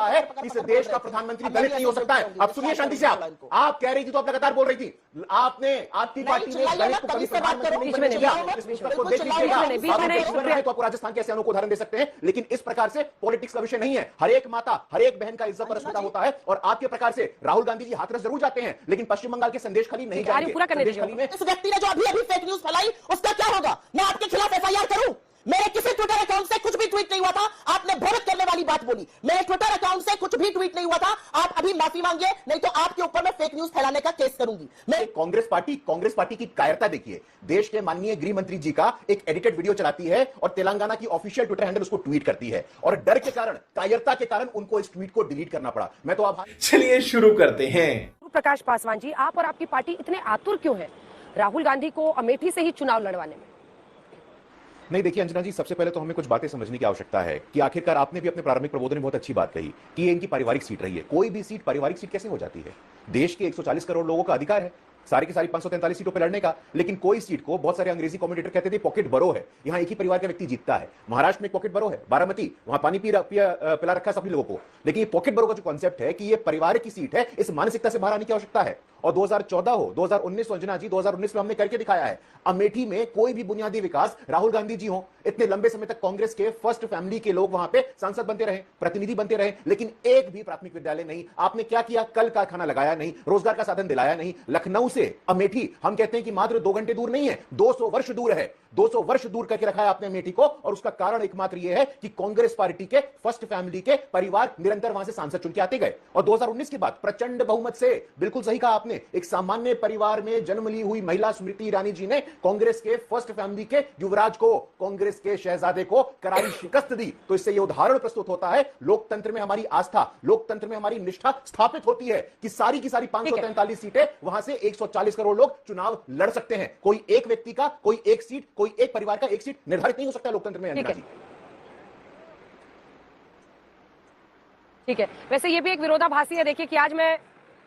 सकता है कि इस देश का प्रधानमंत्री दलित नहीं हो सकता है। अब सुनिए शांति से, आप कह रही थी तो आप लगातार बोल रही थी, आपने आपकी पार्टी ने दलित को कभी प्रधानमंत्री नहीं बनने दिया। इस पुस्तक को देख लीजिएगा, तो आपको राजस्थान के ऐसे अनोखे उदाहरण दे सकते हैं। लेकिन इस प्रकार से पॉलिटिक्स का विषय नहीं है। हर एक माता, हर एक बहन का इज्जत और अस्मिता होता है। और आपके प्रकार से राहुल गांधी जी हाथरस जरूर जाते हैं, लेकिन पश्चिम बंगाल के संदेश खाली नहीं जाएंगे। संदेश खाली में इस व्यक्ति ने जो अभी अभी फेक न्यूज फैलाई, उसका क्या होगा? मैं आपके खिलाफ एफआईआर करूं? मेरे किसी ट्विटर अकाउंट से कुछ भी ट्वीट नहीं हुआ था, आपने भ्रमित करने वाली बात बोली। मेरे ट्विटर अकाउंट से कुछ भी ट्वीट नहीं हुआ था, आप अभी माफी मांगिए, नहीं तो आपके ऊपर मैं फेक न्यूज फैलाने का केस करूंगी। मैं कांग्रेस पार्टी की कायरता देखिए। देश के माननीय गृह मंत्री जी का एक एडिटेड वीडियो चलाती है और तेलंगाना की ऑफिशियल ट्विटर हैंडल उसको ट्वीट करती है, और डर के कारण, कायरता के कारण उनको इस ट्वीट को डिलीट करना पड़ा। मैं तो आप चलिए शुरू करते हैं। प्रकाश पासवान जी, आप और आपकी पार्टी इतने आतुर क्यों है राहुल गांधी को अमेठी से ही चुनाव लड़वाने में? नहीं, देखिए अंजना जी, सबसे पहले तो हमें कुछ बातें समझने की आवश्यकता है कि आखिरकार आपने भी अपने प्रारंभिक प्रबोधन में बहुत अच्छी बात कही कि ये इनकी पारिवारिक सीट रही है। कोई भी सीट पारिवारिक सीट कैसे हो जाती है? देश के 140 करोड़ लोगों का अधिकार है सारी की सारी 543 सीटों पर लड़ने का, लेकिन कोई सीट को, बहुत सारे अंग्रेजी कमेंटेटर कहते थे पॉकेट बरो है, यहां एक ही परिवार का व्यक्ति जीतता है। महाराष्ट्र में एक पॉकेट बरो है, बारामती, वहां पानी पिला रखा सभी लोगों को। लेकिन ये पॉकेट बरो का जो कॉन्सेप्ट है कि ये परिवार की सीट है, इस मानसिकता से बाहर आने की आवश्यकता है। और 2014 हो, 2019 हो, अंजना जी, 2019 में हमने करके दिखाया है। अमेठी में कोई भी बुनियादी विकास राहुल गांधी जी हो, इतने लंबे समय तक कांग्रेस के फर्स्ट फैमिली के लोग वहां पे सांसद बनते रहे, प्रतिनिधि बनते रहे, लेकिन एक भी प्राथमिक विद्यालय नहीं। आपने क्या किया? कल कारखाना लगाया नहीं, रोजगार का साधन दिलाया नहीं। लखनऊ से अमेठी हम कहते हैं कि मात्र 2 घंटे दूर नहीं है, 200 वर्ष दूर है। 200 वर्ष दूर करके रखा है आपने अमेठी को, और उसका कारण एकमात्र यह है कि कांग्रेस पार्टी के फर्स्ट फैमिली के परिवार निरंतर वहां से सांसद चुन के आते गए। और 2019 के बाद प्रचंड बहुमत से, बिल्कुल सही कहा आपने, एक सामान्य परिवार में जन्म ली हुई महिला स्मृति ईरानी जी ने कांग्रेस के फर्स्ट फैमिली के युवराज को, कांग्रेस के शहजादे को करारी शिकस्त दी। तो इससे यह उदाहरण प्रस्तुत होता है, लोकतंत्र में हमारी आस्था, लोकतंत्र में हमारी निष्ठा स्थापित होती है कि सारी की सारी 543 सीटें, वहां से 140 करोड़ लोग चुनाव लड़ सकते हैं। कोई एक व्यक्ति का, कोई एक सीट, कोई एक परिवार का एक सीट निर्धारित नहीं हो सकता लोकतंत्र में। ठीक है, वैसे ये भी एक विरोधाभासी है। देखिए कि आज मैं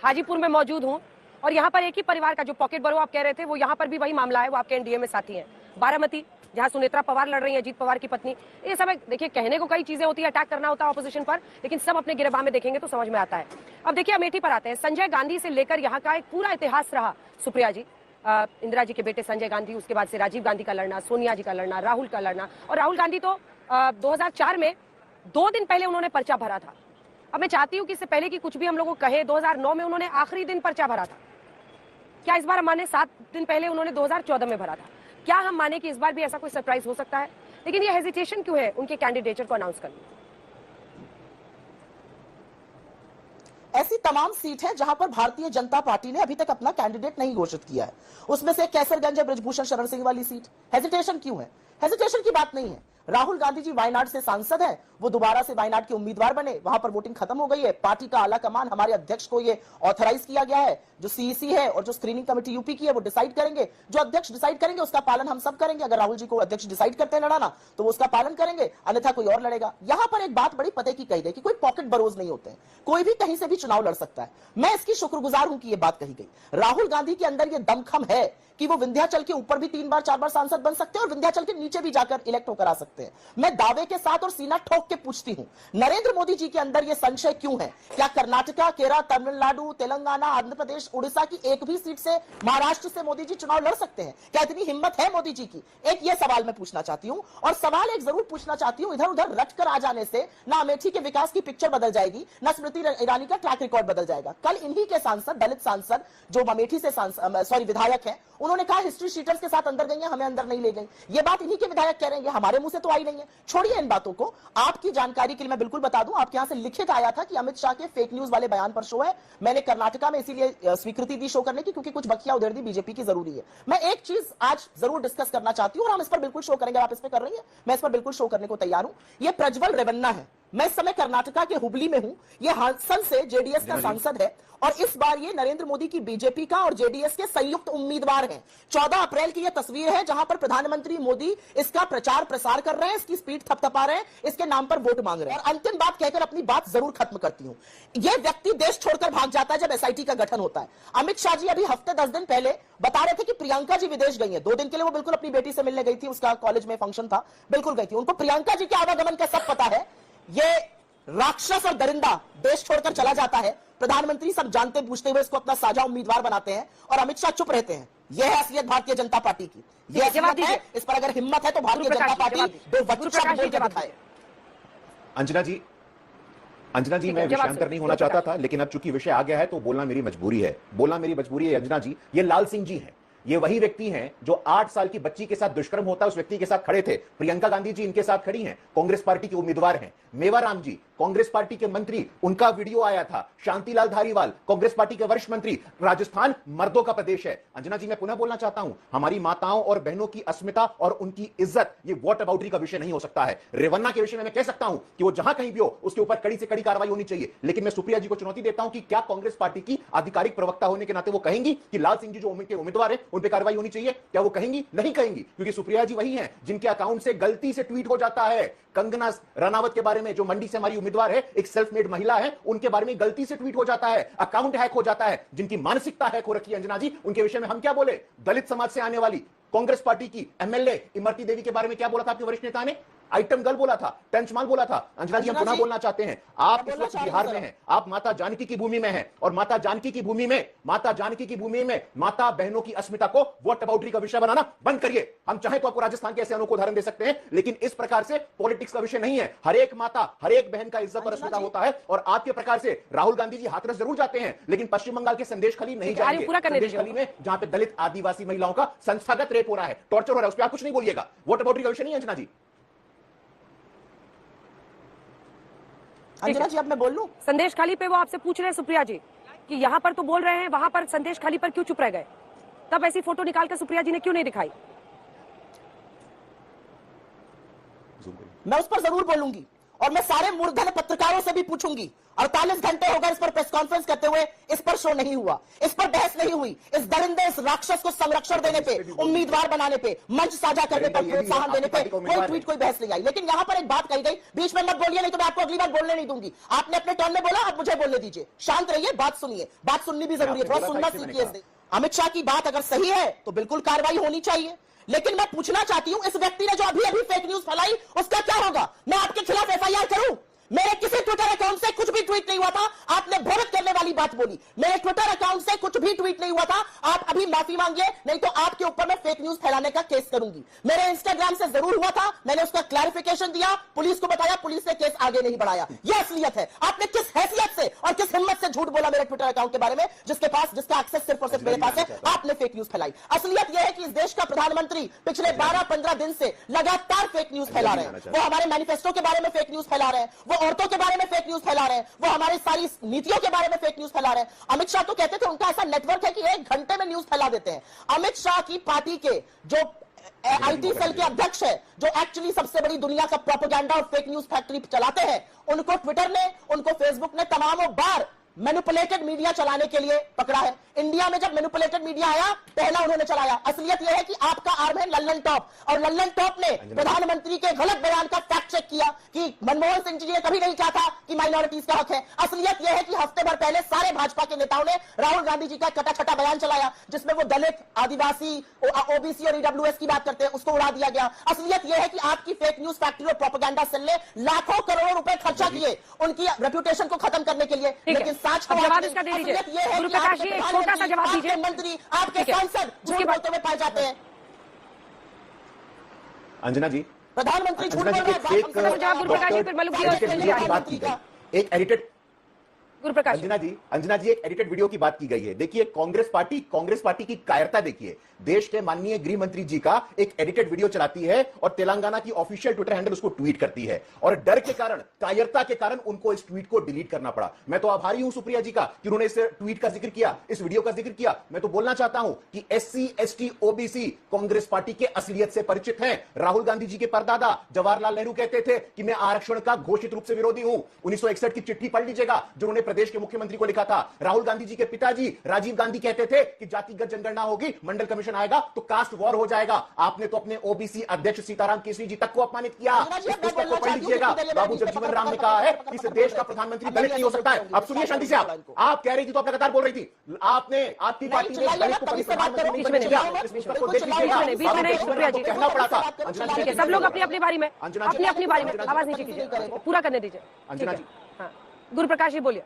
हाजीपुर में मौजूद हूं और यहाँ पर एक ही परिवार का, जो पॉकेट बरो आप कह रहे थे, वो यहाँ पर भी वही मामला है, वो आपके एनडीए में साथी हैं। बारामती, जहां सुनेत्रा पवार लड़ रही हैं, अजीत पवार की पत्नी। ये सब देखिए, कहने को कई चीजें होती है, अटैक करना होता है ऑपोजिशन पर, लेकिन सब अपने गिरबान में देखेंगे तो समझ में आता है। अब देखिए अमेठी पर आते हैं। संजय गांधी से लेकर यहाँ का एक पूरा इतिहास रहा, सुप्रिया जी, इंदिरा जी के बेटे संजय गांधी, उसके बाद से राजीव गांधी का लड़ना, सोनिया जी का लड़ना, राहुल का लड़ना। और राहुल गांधी तो 2004 में 2 दिन पहले उन्होंने पर्चा भरा था। अब मैं चाहती हूँ कि इससे पहले कि कुछ भी हम लोगों को कहे, 2009 में उन्होंने आखिरी दिन पर्चा भरा था। क्या इस बार हम माने 7 दिन पहले उन्होंने 2014 में भरा था? क्या हम माने कि इस बार भी ऐसा कोई सरप्राइज हो सकता है? लेकिन ये हेजिटेशन क्यों है उनके कैंडिडेचर को अनाउंस करने? ऐसी तमाम सीट है जहां पर भारतीय जनता पार्टी ने अभी तक अपना कैंडिडेट नहीं घोषित किया है। उसमें से कैसरगंज ब्रजभूषण शरण सिंह वाली सीट। हेजिटेशन क्यों है? हेजिटेशन की बात नहीं है। राहुल गांधी जी वायनाड से सांसद हैं, वो दोबारा से वायनाड के उम्मीदवार बने, वहां पर वोटिंग खत्म हो गई है। पार्टी का आला कमान, हमारे अध्यक्ष को ये ऑथराइज किया गया है, जो सीईसी है और जो स्क्रीनिंग कमेटी यूपी की है वो डिसाइड करेंगे। जो अध्यक्ष डिसाइड करेंगे उसका पालन हम सब करेंगे। अगर राहुल जी को अध्यक्ष डिसाइड करते हैं लड़ाना तो वो उसका पालन करेंगे, अन्यथा कोई और लड़ेगा। यहां पर एक बात बड़ी पते की कही गई कि कोई पॉकेट बरोज नहीं होते हैं, कोई भी कहीं से भी चुनाव लड़ सकता है। मैं इसकी शुक्रगुजार हूं कि यह बात कही गई। राहुल गांधी के अंदर यह दमखम है कि वो विंध्याचल के ऊपर भी 3 बार 4 बार सांसद बन सकते हैं और विंध्याचल के नीचे भी जाकर इलेक्ट होकर आ सकते हैं। मैं दावे के साथ और सीना ठोक के पूछती हूं, नरेंद्र मोदी जी के अंदर यह संशय क्यों है? क्या कर्नाटका, केरल, तमिलनाडु, तेलंगाना, आंध्र प्रदेश, उड़ीसा की एक भी सीट से, महाराष्ट्र से मोदी जी चुनाव लड़ सकते हैं? क्या इतनी हिम्मत है मोदी जी की? एक ये सवाल मैं पूछना चाहती हूं। और सवाल एक जरूर पूछना चाहती हूं, इधर उधर रट कर आ जाने से ना अमेठी के विकास की पिक्चर बदल जाएगी, ना स्मृति ईरानी का ट्रैक रिकॉर्ड बदल जाएगा। कल इन्हीं के सांसद, दलित सांसद जो अमेठी से विधायक है, उन्होंने कहा हिस्ट्री शीटर्स के साथ अंदर गई हैं, हमें अंदर नहीं ले गई। ये बात इन्हीं के विधायक कह रहे हैं, ये हमारे मुंह से तो आई नहीं है। छोड़िए इन बातों को, आपकी जानकारी के लिए मैं बिल्कुल बता दूं, आपके यहां से लिखित आया था कि अमित शाह के फेक न्यूज वाले बयान पर शो है। मैंने कर्नाटका में इसीलिए स्वीकृति दी शो करने की, क्योंकि कुछ बखिया उधेड़ दी बीजेपी की जरूरी है। मैं एक चीज आज जरूर डिस्कस करना चाहती हूं और हम इस पर बिल्कुल शो करेंगे। आप इस पर कर रही है, मैं इस पर बिल्कुल शो करने को तैयार हूं। यह प्रज्वल रेवन्ना है। मैं इस समय कर्नाटका के हुबली में हूं। यह हासन से जेडीएस का सांसद है और इस बार ये नरेंद्र मोदी की बीजेपी का और जेडीएस के संयुक्त उम्मीदवार हैं। 14 अप्रैल की यह तस्वीर है जहां पर प्रधानमंत्री मोदी इसका प्रचार प्रसार कर रहे हैं, इसकी स्पीड थपथपा रहे हैं, इसके नाम पर वोट मांग रहे हैं। और अंतिम बात कहकर अपनी बात जरूर खत्म करती हूं। यह व्यक्ति देश छोड़कर भाग जाता है जब एसआईटी का गठन होता है। अमित शाह जी अभी हफ्ते 10 दिन पहले बता रहे थे कि प्रियंका जी विदेश गई है। 2 दिन के लिए वो बिल्कुल अपनी बेटी से मिलने गई थी, उसका कॉलेज में फंक्शन था, बिल्कुल गई थी। उनको प्रियंका जी के आवागमन का सब पता है। ये राक्षस और दरिंदा देश छोड़कर चला जाता है, प्रधानमंत्री सब जानते पूछते हुए इसको अपना साझा उम्मीदवार बनाते हैं और अमित शाह चुप रहते हैं। यह है असलियत भारतीय जनता पार्टी की। यह असलियत है, इस पर अगर हिम्मत है तो भारतीय जनता पार्टी दो वचन शब्द बोल के दिखाए। अंजना जी मैं विषयांतर नहीं होना चाहता था, लेकिन अब चूंकि विषय आ गया है तो बोलना मेरी मजबूरी है। अंजना जी, ये लाल सिंह जी हैं, ये वही व्यक्ति हैं जो 8 साल की बच्ची के साथ दुष्कर्म होता है उस व्यक्ति के साथ खड़े थे। प्रियंका गांधी जी इनके साथ खड़ी हैं, कांग्रेस पार्टी के उम्मीदवार हैं। मेवाराम जी कांग्रेस पार्टी के मंत्री, उनका वीडियो आया था। शांतिलाल धारीवाल कांग्रेस पार्टी के वरिष्ठ मंत्री। राजस्थान मर्दों का प्रदेश है। अंजना जी मैं पुनः बोलना चाहता हूं, हमारी माताओं और बहनों की अस्मिता और उनकी इज्जत ये वॉट अबाउटरी का विषय नहीं हो सकता है। रेवन्ना के विषय में मैं कह सकता हूं कि वो जहां कहीं भी हो उसके ऊपर कड़ी से कड़ी कार्रवाई होनी चाहिए, लेकिन मैं सुप्रिया जी को चुनौती देता हूं कि क्या कांग्रेस पार्टी की आधिकारिक प्रवक्ता होने के नाते वो कहेंगी कि लाल सिंह जी जो उम्मीदवार है उन पर कार्रवाई होनी चाहिए? क्या वो कहेंगी? नहीं कहेंगी, क्योंकि सुप्रिया जी वही हैं जिनके अकाउंट से गलती से ट्वीट हो जाता है कंगना रनावत के बारे में, जो मंडी से हमारी उम्मीदवार है, एक सेल्फ मेड महिला है, उनके बारे में गलती से ट्वीट हो जाता है, अकाउंट हैक हो जाता है। जिनकी मानसिकता हैक हो रखी है अंजना जी, उनके विषय में हम क्या बोले? दलित समाज से आने वाली कांग्रेस पार्टी की एमएलए इमरती देवी के बारे में क्या बोला था आपके वरिष्ठ नेता ने? आइटम गर्ल बोला था, टेंचमाल बोला था। अंजना जी हम पुनः बोलना चाहते हैं, आप इस वक्त बिहार में हैं, आप माता जानकी की भूमि में हैं, और माता जानकी की भूमि में माता बहनों की अस्मिता को वोट अबाउटरी का विषय बनाना बंद करिए। हम चाहे तो आपको राजस्थान के ऐसे अनोखा उदाहरण दे सकते हैं, लेकिन इस प्रकार से पॉलिटिक्स का विषय नहीं है। हर एक माता, हर एक बहन का इज्जत और अस्मिता होता है, और आपके प्रकार से राहुल गांधी जी हाथरस जरूर जाते हैं, लेकिन पश्चिम बंगाल के संदेश खली नहीं जाएंगे। संदेश खली में जहां पे दलित आदिवासी महिलाओं का संस्थागत रेप हो रहा है, टॉर्चर हो रहा है, उस पर आप कुछ नहीं बोलिएगा। वोट अबाउटरी का विषय नहीं है अंजना जी। अंजना जी अब मैं बोल लूं? संदेश खाली पे वो आपसे पूछ रहे हैं सुप्रिया जी कि यहाँ पर तो बोल रहे हैं, वहां पर संदेश खाली पर क्यों चुप रह गए? तब ऐसी फोटो निकालकर सुप्रिया जी ने क्यों नहीं दिखाई? मैं उस पर जरूर बोलूंगी, और मैं सारे मूर्धन पत्रकारों से भी पूछूंगी। 48 घंटे हो गए इस पर प्रेस कॉन्फ्रेंस करते हुए, इस पर शो नहीं हुआ, इस पर बहस नहीं हुई। इस दरिंदे, इस राक्षस को संरक्षण देने पे, उम्मीदवार बनाने पे, मंच साझा करने पर, प्रोत्साहन देने पे कोई ट्वीट, कोई बहस नहीं आई। लेकिन यहां पर एक बात कही गई, बीच में मत बोलिए नहीं तो मैं आपको अगली बार बोलने नहीं दूंगी। आपने अपने टर्न में बोला, आप मुझे बोलने दीजिए। शांत रहिए, बात सुनिए, बात सुननी भी जरूरी है, थोड़ा सुनना सीखिए। अमित शाह की बात अगर सही है तो बिल्कुल कार्रवाई होनी चाहिए, लेकिन मैं पूछना चाहती हूं, इस व्यक्ति ने जो अभी अभी फेक न्यूज फैलाई उसका क्या होगा? मैं आपके खिलाफ एफआईआर करूं? मेरे किसी ट्विटर अकाउंट से कुछ भी ट्वीट नहीं हुआ था, आपने भ्रमित करने वाली बात बोली। मेरे ट्विटर अकाउंट से कुछ भी ट्वीट नहीं हुआ था, आप अभी माफी मांगिए, नहीं तो आपके ऊपर मैं फेक न्यूज फैलाने का केस करूंगी। मेरे इंस्टाग्राम से जरूर हुआ था, मैंने उसका क्लैरिफिकेशन दिया, पुलिस को बताया, पुलिस ने केस आगे नहीं बढ़ाया। यह असलियत है। आपने किस हैसियत से और किस हिम्मत से झूठ बोला मेरे ट्विटर अकाउंट के बारे में, जिसका एक्सेस सिर्फ और सिर्फ मेरे पास है? आपने फेक न्यूज फैलाई। असलियत यह है कि इस देश का प्रधानमंत्री पिछले 12-15 दिन से लगातार फेक न्यूज फैला रहे हैं। वो हमारे मैनिफेस्टो के बारे में फेक न्यूज फैला रहे हैं, वो औरतों के बारे में फेक न्यूज फैला रहे हैं, वो हमारी सारी नीतियों के बारे में फेक न्यूज फैला रहे हैं। अमित शाह तो कहते थे उनका ऐसा नेटवर्क है कि 1 घंटे में न्यूज फैला देते हैं। अमित शाह की पार्टी के जो आईटी सेल के अध्यक्ष है, जो एक्चुअली सबसे बड़ी दुनिया का प्रोपेगेंडा और फेक न्यूज फैक्ट्री चलाते हैं, उनको ट्विटर ने, उनको फेसबुक ने तमामों बार मैनिपुलेटेड मीडिया चलाने के लिए पकड़ा है। इंडिया में जब मैनिपुलेटेड मीडिया आया, पहला उन्होंने चलाया। असलियत यह है कि आपका आर्म है लल्लन टॉप, और लल्लन टॉप ने प्रधानमंत्री के गलत बयान का फैक्ट चेक किया कि मनमोहन सिंह जी ने कभी नहीं कहा था कि माइनॉरिटीज का हक है। असलियत यह है कि हफ्ते भर पहले सारे भाजपा के नेताओं ने राहुल गांधी जी का कटा-छटा बयान चलाया, जिसमें वो दलित, आदिवासी, ओबीसी और ईडब्ल्यूएस की बात करते हैं, उसको उड़ा दिया गया। असलियत यह है कि आपकी फेक न्यूज फैक्ट्री और प्रोपेगेंडा सेल ने लाखों करोड़ों रुपए खर्चा किए उनकी रेपुटेशन को खत्म करने के लिए, लेकिन जवाब इसका दे दीजिए। गुरु प्रकाश जी, एक छोटा सा जवाब दीजिए। मंत्री, आपके सांसद झूठ बोलते हुए पाए जाते हैं। अंजना जी, प्रधानमंत्री झूठ बोल रहे हैं। गुरु प्रकाश जी, फिर मलूक की बात की गई, एक एडिटेड गुरुप्रकाश अंजना जी एक एडिटेड वीडियो की बात की गई है। देखिए कांग्रेस पार्टी की कायरता देखिए। देश के माननीय गृह मंत्री जी का एक एडिटेड वीडियो चलाती है और तेलंगाना की ऑफिशियल ट्विटर हैंडल उसको ट्वीट करती है, और डर के कारण, कायरता के कारण उनको इस ट्वीट को डिलीट करना पड़ा। मैं तो आभारी हूं सुप्रिया जी का कि उन्होंने इस ट्वीट का जिक्र किया, इस वीडियो का जिक्र किया। मैं तो बोलना चाहता हूं कि SC ST OBC Congress party के असलियत से परिचित हैं। राहुल गांधी जी के परदादा जवाहरलाल नेहरू कहते थे कि मैं आरक्षण का घोषित रूप से विरोधी हूं। 1961 की चिट्ठी पढ़ लीजिएगा जो उन्होंने प्रदेश के मुख्यमंत्री को लिखा था। राहुल गांधी जी के पिताजी राजीव गांधी कहते थे कि जातिगत जनगणना होगी, मंडल कमीशन आएगा तो कास्ट वॉर हो जाएगा। आपने तो अपने ओबीसी अध्यक्ष सीताराम केसरी जी तक को अपमानित किया। इस पुस्तक को पढ़ लीजिएगा। बाबू जगजीवन राम ने कहा है कि इस देश का प्रधानमंत्री दलित नहीं हो सकता है। अब सुनिए शांति से, आप कह रही थी तो आप लगातार बोल रही थी, आपने आपकी पार्टी ने दलित को कभी प्रधानमंत्री नहीं बनने दिया। इस पुस्तक को देख लीजिएगा, कहना पड़ा था। ठीक है, सब लोग अपनी अपनी बारी में अपनी बारी में आवाज नीचे कीजिए, पूरा करने दीजिए। अंजना जी, हाँ, गुरु प्रकाश जी बोलिए।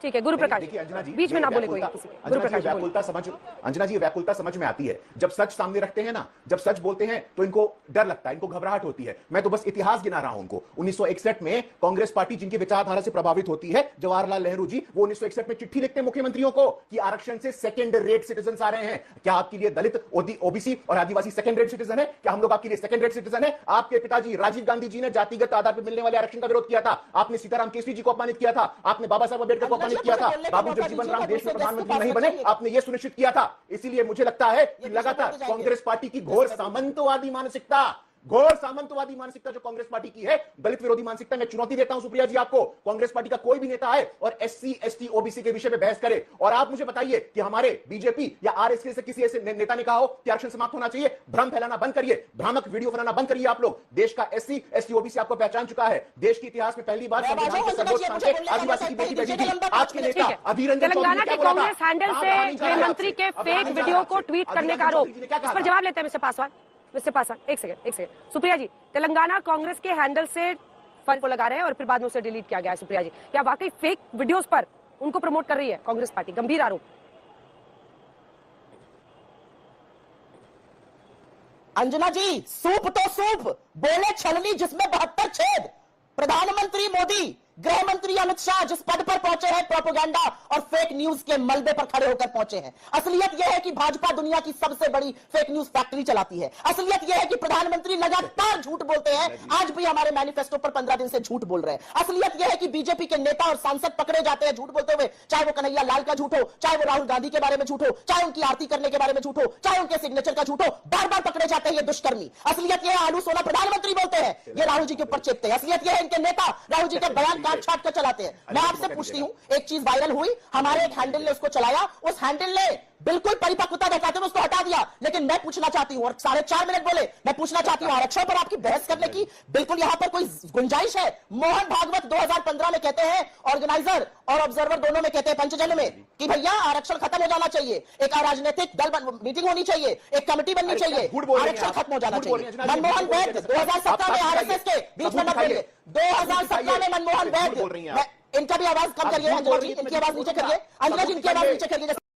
ठीक है, गुरु प्रकाश देखिए अंजना जी, बीच में ना बोले कोई किसी के। गुरु प्रकाश जी व्याकुलता समझ, अंजना जी व्याकुलता समझ में आती है। जब सच सामने रखते हैं ना, जब सच बोलते हैं तो इनको डर लगता है, इनको घबराहट होती है। मैं तो बस इतिहास गिना रहा हूं उनको। 1961 में कांग्रेस पार्टी जिनकी विचारधारा से प्रभावित होती है, जवाहरलाल नेहरू जी, वो 1961 में चिट्ठी लिखते हैं मुख्यमंत्रियों को कि आरक्षण से सेकंड रेट सिटीजन आ रहे हैं। क्या आपके लिए दलित, ओबीसी और आदिवासी सेकंड रेट सिटीजन है? क्या हम लोग आपके लिए सेकंड रेट सिटीजन है? आपके पिताजी राजीव गांधी जी ने जातिगत आधार पर मिलने वाले आरक्षण का विरोध किया था। आपने सीताराम केसरी जी को अपमानित किया था। आपने बाबा साहब अम्बेडकर को अपमानित किया था। बाबू जगजीवन राम देश में प्रधानमंत्री नहीं बने, आपने यह सुनिश्चित किया था। इसीलिए मुझे लगता है कि लगातार कांग्रेस पार्टी की घोर सामंतवादी मानसिकता जो कांग्रेस पार्टी की है, दलित विरोधी मानसिकता, मैं चुनौती देता हूं सुप्रिया जी आपको। कांग्रेस पार्टी का कोई भी नेता है और एससी एसटी ओबीसी के विषय में बहस करे, और आप मुझे बताइए कि हमारे बीजेपी या आरएसके से किसी ऐसे नेता ने कहा हो कि आरक्षण समाप्त होना चाहिए? भ्रम फैलाना बंद करिए, भ्रामक वीडियो बनाना बंद करिए। आप लोग देश का एससी एसटी ओबीसी आपको पहचान चुका है। देश के इतिहास में पहली बार संविधान के सर्वोच्च स्थान पे आदिवासी की बेटी बैठी थी। आज के नेता अधीर रंजन तेलंगाना के कांग्रेस हैंडल से गृहमंत्री के फेक वीडियो को ट्वीट करने का आरोप, इस पर जवाब लेते हैं मिस्टर पासवान। एक सेकंड। सुप्रिया जी, तेलंगाना कांग्रेस के हैंडल से फल को लगा रहे हैं और फिर बाद में उसे डिलीट किया गया है। सुप्रिया जी, क्या वाकई फेक वीडियोस पर उनको प्रमोट कर रही है कांग्रेस पार्टी? गंभीर आरोप। अंजना जी, सूप तो सूप, बोले छलनी जिसमें 72 छेद। प्रधानमंत्री मोदी, गृह मंत्री अमित शाह जिस पद पर पहुंचे हैं, प्रोपेगेंडा और फेक न्यूज के मलबे पर खड़े होकर पहुंचे हैं। असलियत यह है कि भाजपा दुनिया की सबसे बड़ी फेक न्यूज फैक्ट्री चलाती है। असलियत यह है कि प्रधानमंत्री लगातार झूठ बोलते हैं, आज भी हमारे मैनिफेस्टो पर 15 दिन से झूठ बोल रहे हैं। असलियत यह है कि बीजेपी के नेता और सांसद पकड़े जाते हैं झूठ बोलते हुए, चाहे वो कन्हैया लाल का झूठ हो, चाहे वो राहुल गांधी के बारे में झूठ हो, चाहे उनकी आरती करने के बारे में झूठ हो, चाहे उनके सिग्नेचर का झूठ हो, बार बार पकड़े जाते हैं ये दुष्कर्मी। असलियत यह आलू सोना प्रधानमंत्री बोलते हैं, ये राहुल जी के ऊपर चेपते हैं। असलियत यह है इनके नेता राहुल जी के बयान काट छाट कर चलाते हैं। मैं आपसे पूछती हूं, एक चीज वायरल हुई, हमारे एक हैंडल ने उसको चलाया, उस हैंडल ने बिल्कुल परिपक्वता दिखाते हुए उसको हटा दिया। लेकिन मैं पूछना चाहती हूं, और 4.5 मिनट बोले, मैं पूछना चाहती हूं आरक्षण पर आपकी बहस करने की बिल्कुल यहां पर कोई गुंजाइश है? मोहन भागवत 2015 में कहते हैं, ऑर्गेनाइजर और ऑब्जर्वर दोनों में कहते हैं पंचजन्य में, कि भैया आरक्षण खत्म हो जाना चाहिए, एक राजनीतिक दल मीटिंग होनी चाहिए, एक कमेटी बननी चाहिए, आरक्षण खत्म हो जाना चाहिए। मनमोहन वैद्य 2017 में आरएसएस के बीच में मत बोलिए, 2017 में मनमोहन वैद्य, इनका भी आवाज कम करिए अंजना जी, इनकी आवाज नीचे करिए, अंजना जी इनकी आवाज नीचे करिए।